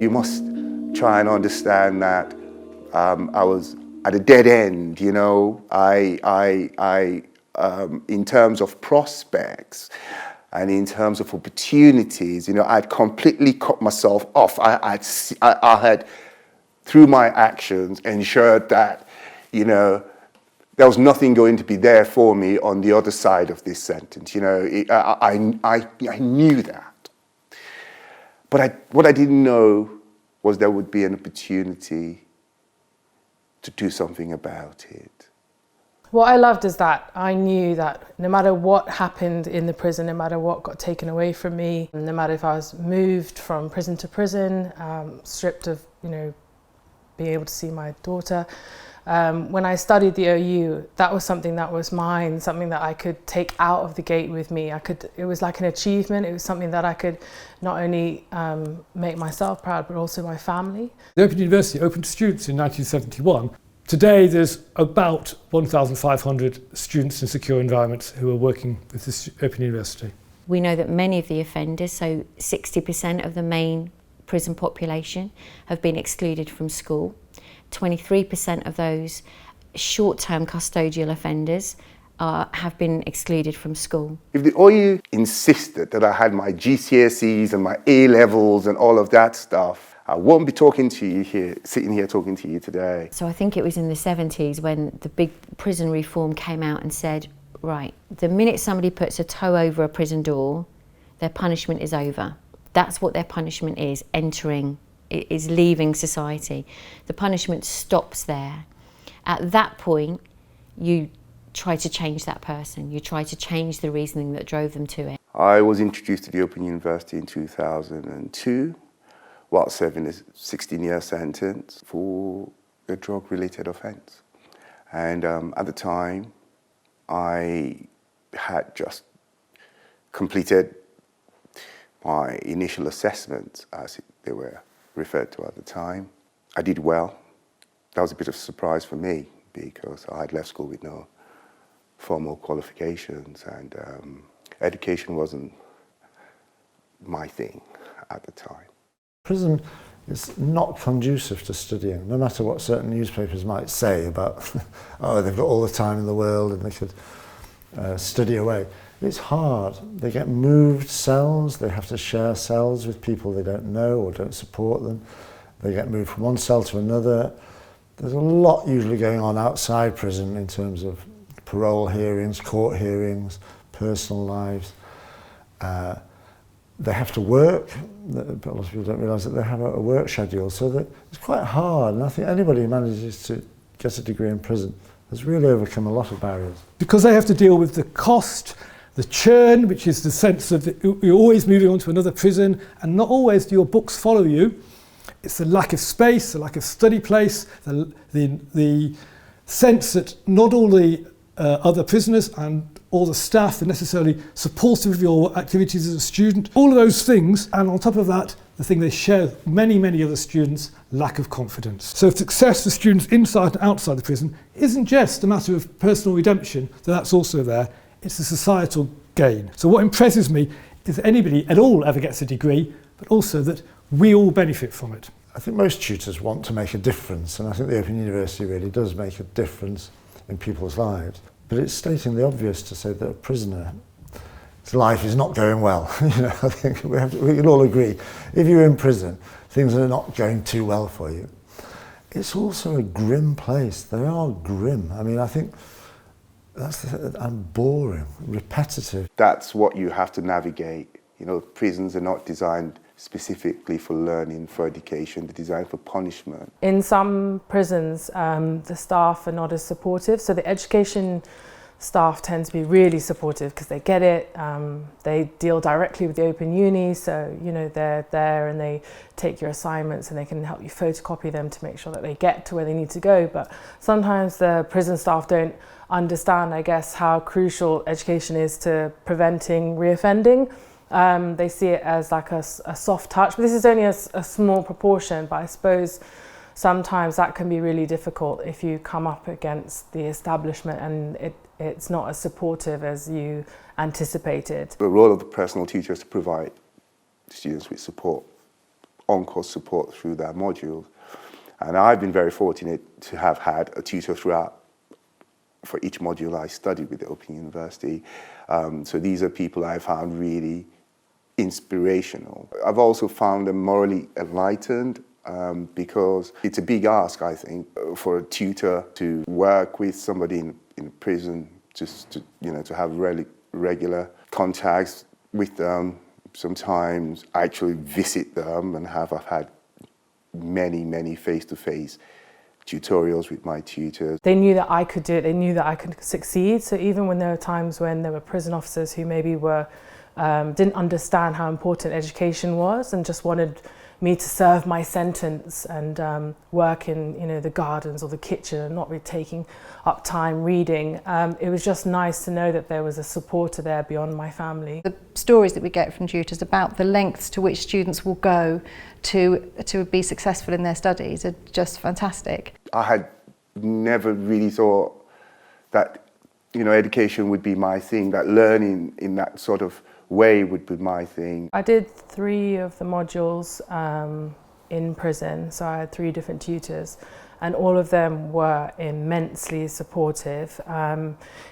You must try and understand that I was at a dead end, you know. In terms of prospects and in terms of opportunities, you know, I'd completely cut myself off. I had, through my actions, ensured that, you know, there was nothing going to be there for me on the other side of this sentence. You know, I knew that. But what I didn't know was there would be an opportunity to do something about it. What I loved is that I knew that no matter what happened in the prison, no matter what got taken away from me, no matter if I was moved from prison to prison, stripped of, you know, being able to see my daughter, when I studied the OU, that was something that was mine, something that I could take out of the gate with me. It was like an achievement. It was something that I could not only make myself proud, but also my family. The Open University opened to students in 1971. Today there's about 1,500 students in secure environments who are working with this Open University. We know that many of the offenders, so 60% of the main prison population, have been excluded from school. 23% of those short-term custodial offenders have been excluded from school. If the OU insisted that I had my GCSEs and my A-levels and all of that stuff, I won't be talking to you here, sitting here talking to you today. So I think it was in the 70s when the big prison reform came out and said, right, the minute somebody puts a toe over a prison door, their punishment is over. That's what their punishment is, is leaving society. The punishment stops there. At that point, you try to change that person. You try to change the reasoning that drove them to it. I was introduced to the Open University in 2002 while serving a 16-year sentence for a drug-related offence. And at the time, I had just completed my initial assessments, as they were referred to at the time. I did well. That was a bit of a surprise for me because I had left school with no formal qualifications, and education wasn't my thing at the time. Prison is not conducive to studying, no matter what certain newspapers might say about, oh, they've got all the time in the world and they could study away. It's hard. They get moved cells, they have to share cells with people they don't know or don't support them. They get moved from one cell to another. There's a lot usually going on outside prison in terms of parole hearings, court hearings, personal lives. They have to work. A lot of people don't realise that they have a work schedule, so that it's quite hard. And I think anybody who manages to get a degree in prison has really overcome a lot of barriers. Because they have to deal with the cost, the churn, which is the sense that you're always moving on to another prison, and not always do your books follow you. It's the lack of space, the lack of study place, the sense that not all the other prisoners and all the staff are necessarily supportive of your activities as a student. All of those things, and on top of that, the thing they share with many other students, lack of confidence. So success for students inside and outside the prison isn't just a matter of personal redemption, though that's also there, it's a societal gain. So what impresses me is that anybody at all ever gets a degree, but also that we all benefit from it. I think most tutors want to make a difference, and I think the Open University really does make a difference in people's lives. But it's stating the obvious to say that a prisoner's life is not going well. You know, I think we can all agree. If you're in prison, things are not going too well for you. It's also a grim place. They are grim. I mean, I think and boring, repetitive. That's what you have to navigate. You know, prisons are not designed specifically for learning, for education, they're designed for punishment. In some prisons, the staff are not as supportive, so the education staff tend to be really supportive because they get it, they deal directly with the Open Uni, so you know they're there and they take your assignments and they can help you photocopy them to make sure that they get to where they need to go. But sometimes the prison staff don't understand, I guess, how crucial education is to preventing reoffending. They see it as like a soft touch, but this is only a small proportion, but I suppose sometimes that can be really difficult if you come up against the establishment and it's not as supportive as you anticipated. The role of the personal teacher is to provide students with support on-course support through their modules. And I've been very fortunate to have had a tutor throughout for each module I studied with the Open University. So these are people I found really inspirational. I've also found them morally enlightened because it's a big ask, I think, for a tutor to work with somebody in prison, just to, to have regular contacts with them, sometimes actually visit them, and I've had many face-to-face tutorials with my tutors. They knew that I could do it, they knew that I could succeed, so even when there were times when there were prison officers who maybe didn't understand how important education was and just wanted me to serve my sentence and work in the gardens or the kitchen and not really taking up time reading. It was just nice to know that there was a supporter there beyond my family. The stories that we get from tutors about the lengths to which students will go to be successful in their studies are just fantastic. I had never really thought that education would be my thing, that learning in that sort of way would be my thing. I did 3 of the modules in prison, so I had 3 different tutors, and all of them were immensely supportive.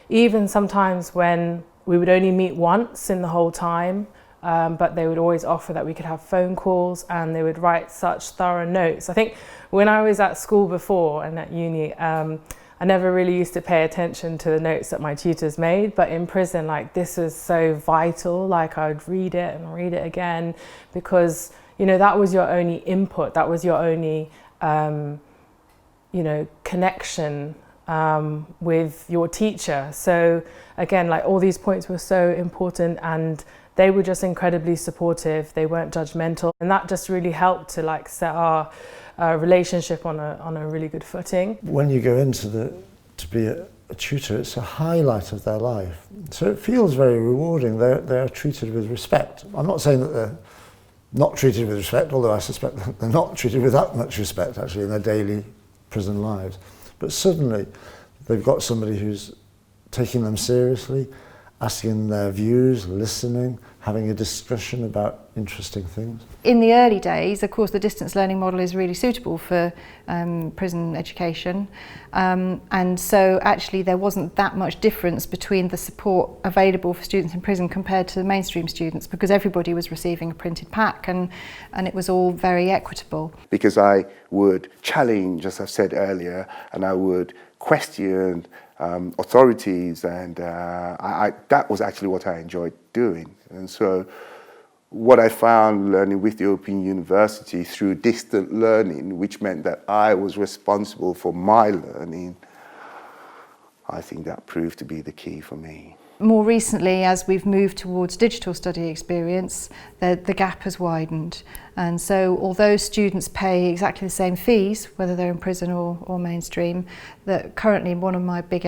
Even sometimes when we would only meet once in the whole time, but they would always offer that we could have phone calls, and they would write such thorough notes. I think when I was at school before and at uni, I never really used to pay attention to the notes that my tutors made, but in prison, this was so vital. I would read it and read it again, because that was your only input, that was your only connection with your teacher. So again, all these points were so important, and they were just incredibly supportive. They weren't judgmental, and that just really helped to set our relationship on a really good footing. When you go into to be a tutor, it's a highlight of their life. So it feels very rewarding. They're treated with respect. I'm not saying that they're not treated with respect, although I suspect that they're not treated with that much respect actually in their daily prison lives. But suddenly they've got somebody who's taking them seriously, asking their views, listening, having a discussion about interesting things. In the early days, of course, the distance learning model is really suitable for prison education, and so actually there wasn't that much difference between the support available for students in prison compared to the mainstream students, because everybody was receiving a printed pack, and it was all very equitable. Because I would challenge, as I've said earlier, and I would question authorities, and that was actually what I enjoyed doing. And so what I found learning with the Open University through distant learning, which meant that I was responsible for my learning, I think that proved to be the key for me. More recently, as we've moved towards digital study experience, the gap has widened. And so although students pay exactly the same fees, whether they're in prison or mainstream, that currently one of my big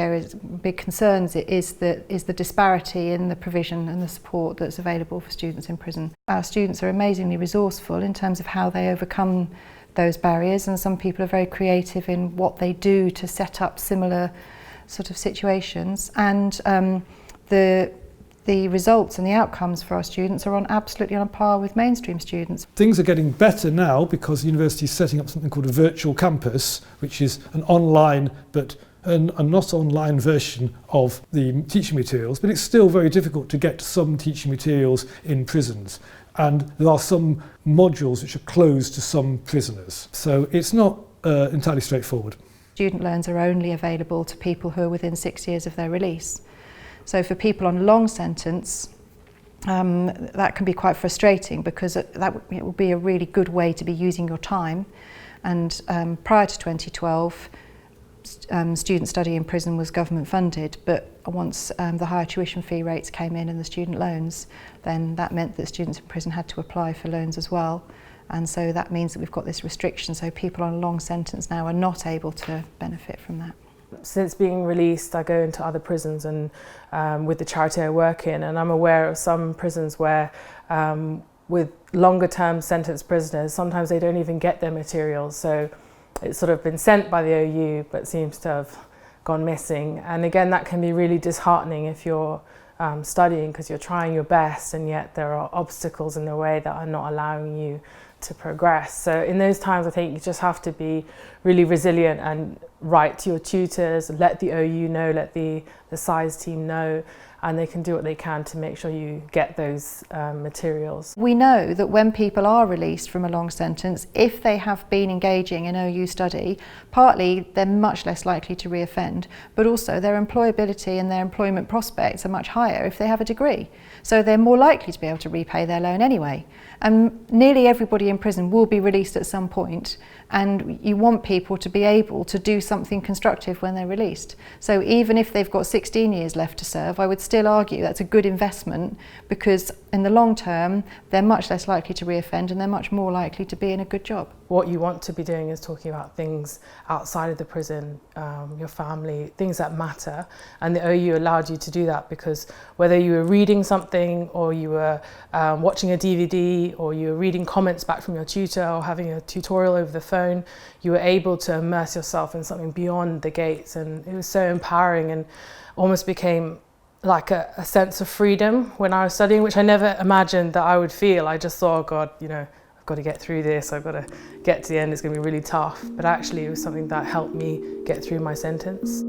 concerns is the disparity in the provision and the support that's available for students in prison. Our students are amazingly resourceful in terms of how they overcome those barriers, and some people are very creative in what they do to set up similar sort of situations. And the results and the outcomes for our students are absolutely on a par with mainstream students. Things are getting better now because the university is setting up something called a virtual campus, which is an online but a not online version of the teaching materials, but it's still very difficult to get some teaching materials in prisons. And there are some modules which are closed to some prisoners. So it's not entirely straightforward. Student loans are only available to people who are within 6 years of their release. So for people on a long sentence, that can be quite frustrating, because it will be a really good way to be using your time. And prior to 2012, student study in prison was government funded, but once the higher tuition fee rates came in and the student loans, then that meant that students in prison had to apply for loans as well. And so that means that we've got this restriction, so people on a long sentence now are not able to benefit from that. Since being released, I go into other prisons and with the charity I work in, and I'm aware of some prisons where with longer term sentenced prisoners, sometimes they don't even get their materials. So it's sort of been sent by the OU but seems to have gone missing. And again, that can be really disheartening if you're studying, because you're trying your best and yet there are obstacles in the way that are not allowing you to progress. So in those times, I think you just have to be really resilient and write to your tutors, let the OU know, let the SISE team know, and they can do what they can to make sure you get those materials. We know that when people are released from a long sentence, if they have been engaging in OU study, partly they're much less likely to reoffend, but also their employability and their employment prospects are much higher if they have a degree. So they're more likely to be able to repay their loan anyway. And nearly everybody in prison will be released at some point, and you want people to be able to do something constructive when they're released. So even if they've got 16 years left to serve, I would still argue that's a good investment, because in the long term they're much less likely to reoffend and they're much more likely to be in a good job. What you want to be doing is talking about things outside of the prison, your family, things that matter, and the OU allowed you to do that, because whether you were reading something or you were watching a DVD or you were reading comments back from your tutor or having a tutorial over the phone, you were able to immerse yourself in something beyond the gates, and it was so empowering and almost became like a sense of freedom when I was studying, which I never imagined that I would feel. I just thought, oh God, you know, I've got to get through this, I've got to get to the end, it's going to be really tough. But actually it was something that helped me get through my sentence.